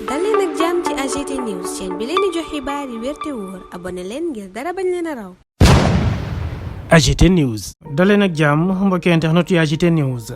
dal leen ak jàmm ci AGT News chaîne bi leen di jox xibaar yi wér te wóor abonné leen ngir dara bañ leen a raw. AGT News dal leen ak jàmm mbokki internet yu AGT News.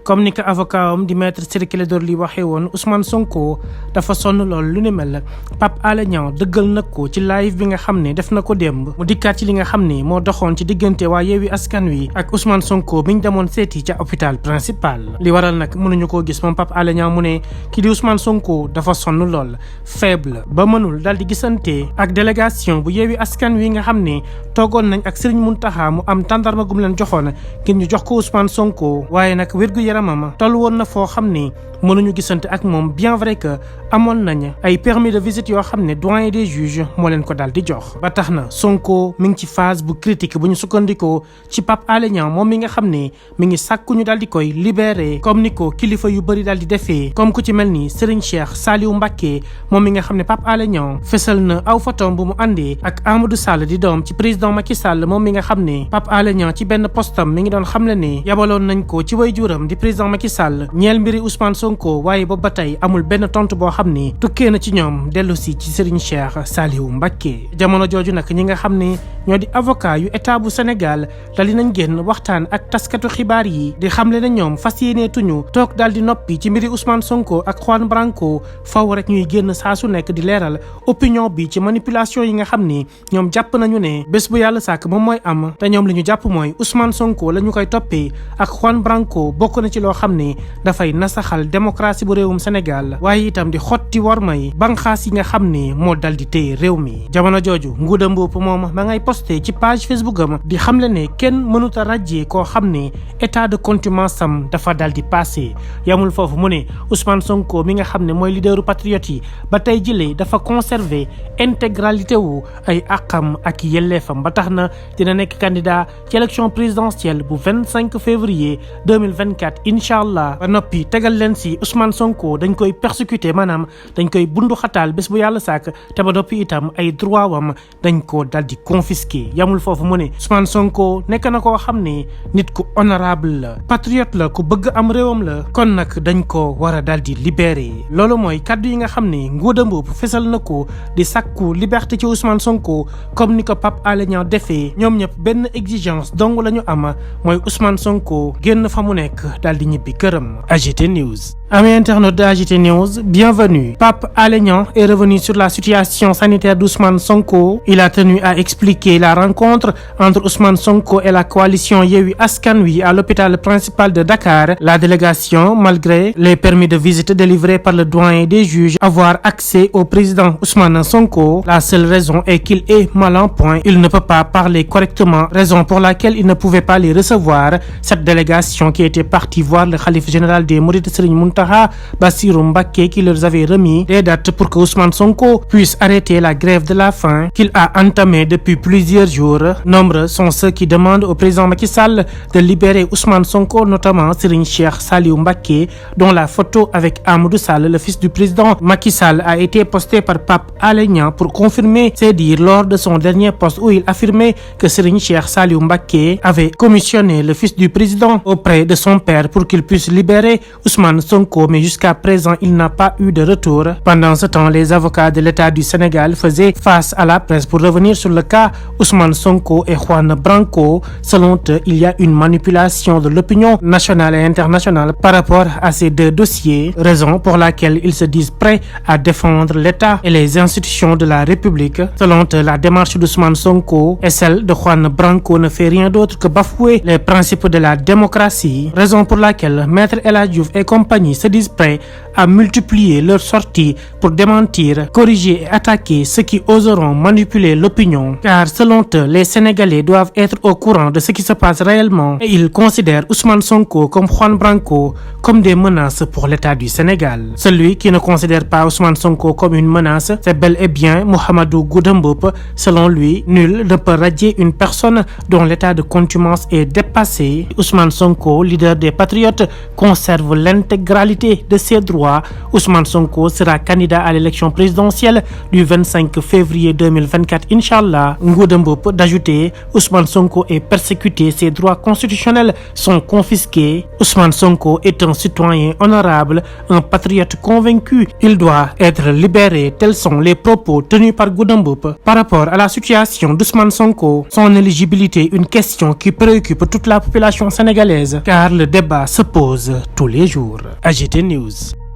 comme ni ko avocat am di maître Ciré Clédor Ly waxee woon Ousmane Sonko dafa sonn lool lu ne mel Pape Alé Niang dëggal nag ko ci live bi nga xam ne def na ko démb mu dikkaat ci li nga xam ne moo doxoon ci diggante waa Yewwi Askan Wi ak Ousmane Sonko biñ demoon seeti ca hôpital principal. li waral nag mënuñu koo gis moom Pape Alé Niang mu ne ki di Ousmane Sonko dafa sonn lool faible ba mënul daal di gisante ak délégation bu Yewwi Askan Wi nga xam ne toogoon nañ ak Serigne Mountakha mu am tàndarma gum leen joxoon ngir ñu jox ko Ousmane Sonko waaye nag yaramam toll woon na foo xam ne mënuñu gisante ak moom bien vrai que amoon nañ ay permis de visite yoo xam ne doyen des juges moo leen ko daal di jox ba tax na Sonko mi ngi ci phase bu critique bu ñu sukkandikoo ci Pape Alé Niang moom mi nga xam ne mi ngi sàkku ñu daal di koy libéré comme ni ko kilifa yu bëri daal di defee comme ku ci mel ni Serigne Cheikh Saliou Mbacké moom mi nga xam ne Pape Alé Niang fësal na aw photom bu mu àndee ak Amadou Sall di doom ci président Macky Sall moom mi nga xam ne Pape Alé Niang ci benn postam mi ngi doon xamle ne yabaloon nañ ko ci waajuram di président Macky Sall ñeel mbiri Ousmane Sonko waaye ba ba tey amul benn tontu boo xam ni tukkee na ci ñoom dellu si ci Serigne Cheikh Saliou Mbacké jamono jooju nag ñi nga xam ne ñoo di avocat yu état bu Sénégal dal di nañ génn waxtaan ak taskatu xibaar yi di xamle na ñoom fas yéeneetuñu toog daal di noppi ci mbiri Ousmane Sonko ak Juan Branco faw rek ñuy génn saa su nekk di leeral opinion bi ci manipulation yi nga xam ni ñoom jàpp nañu ne bés bu yàlla sàkk moom mooy am te ñoom li ñu jàpp mooy Ousmane Sonko la ñu koy toppee ak Juan Branco bokk na ci loo xam ne dafay nasaxal démocratie bu réewum Sénégal waaye itam di xotti wormay banxaas yi nga xam ne moo dal di téye réew mi jamono jooju Ngouda Mboup moom ma ngay posté ci page Facebook am di xamle ne kenn mënut a ràjjee koo xam ne état de contumace am dafa dal di passé yamul foofu mu ne Ousmane Sonko mi nga xam ne mooy leaderu patriote yi ba tey jëlee dafa conserver intégralité wu ay àqam ak yelleefam ba tax na dina nekk candidat ci élection présidentielle bu 25 février 2024 incha allah ba noppi tegal leen si Ousmane Sonko dañ koy persécuter maanaam dañ koy bundu xataal bés bu yàlla sàkk te ba noppi itam ay droit wam dañ ko dal di confisquer yamul foofu mu ne Ousmane Sonko nekk na koo xam ne nit ku honorable la patriote la ku bëgg am réewam la kon nag dañ ko war a dal di libérer loolu mooy kaddu yi nga xam ne Ngouda Mboup fesal na ko di sàkku liberté ci Ousmane Sonko comme ni ko Pape Alé Niang defee ñoom ñëpp benn exigence dong la ñu am mooy Ousmane Sonko génn fa mu nekk dal di ñibbi këram. AGT News. Amis internautes de AGT News, bienvenue. Pape Alé Niang est revenu sur la situation sanitaire d'Ousmane Sonko. Il a tenu à expliquer la rencontre entre Ousmane Sonko et la coalition Yewwi Askan Wi à l'hôpital principal de Dakar. La délégation, malgré les permis de visite délivrés par le doyen des juges, avoir accès au président Ousmane Sonko. La seule raison est qu'il est mal en point. Il ne peut pas parler correctement, raison pour laquelle il ne pouvait pas les recevoir. Cette délégation qui était partie voir le khalife général des Mourides Serigne Mountakha Bassirou Mbacké qui leur avait remis des dates pour que Ousmane Sonko puisse arrêter la grève de la faim qu'il a entamée depuis plusieurs jours. Nombreux sont ceux qui demandent au président Macky Sall de libérer Ousmane Sonko, notamment Serigne Cheikh Saliou Mbacké, dont la photo avec Amadou Sall, le fils du président Macky Sall, a été postée par Pape Alé Niang pour confirmer ses dires lors de son dernier post où il affirmait que Serigne Cheikh Saliou Mbacké avait commissionné le fils du président auprès de son père pour qu'il puisse libérer Ousmane Sonko, mais jusqu'à présent il n'a pas eu de retour. Pendant ce temps, les avocats de l'État du Sénégal faisaient face à la presse pour revenir sur le cas Ousmane Sonko et Juan Branco. Selon eux, il y a une manipulation de l'opinion nationale et internationale par rapport à ces deux dossiers, raison pour laquelle ils se disent prêts à défendre l'État et les institutions de la République. Selon eux, la démarche d'Ousmane Sonko et celle de Juan Branco ne fait rien d'autre que bafouer les principes de la démocratie, raison pour laquelle Maître El Hadji Diouf et compagnie se disent prêts à multiplier leurs sorties pour démentir, corriger et attaquer ceux qui oseront manipuler l'opinion. Car selon eux, les Sénégalais doivent être au courant de ce qui se passe réellement et ils considèrent Ousmane Sonko comme Juan Branco comme des menaces pour l'État du Sénégal. Celui qui ne considère pas Ousmane Sonko comme une menace, c'est bel et bien Mouhamadou Ngouda Mboup. Selon lui, nul ne peut radier une personne dont l'état de contumace est dépassé. Ousmane Sonko, leader des patriotes, conserve l'intégralité l'intégralité de ses droits. Ousmane Sonko sera candidat à l'élection présidentielle du 25 février 2024, Inch'Allah. Ngouda Mboup d'ajouter, Ousmane Sonko est persécuté, ses droits constitutionnels sont confisqués. Ousmane Sonko est un citoyen honorable, un patriote convaincu. Il doit être libéré. Tels sont les propos tenus par Ngouda Mboup. Par rapport à la situation d'Ousmane Sonko, son éligibilité, une question qui préoccupe toute la population sénégalaise, car le débat se pose tous les jours. AGT News.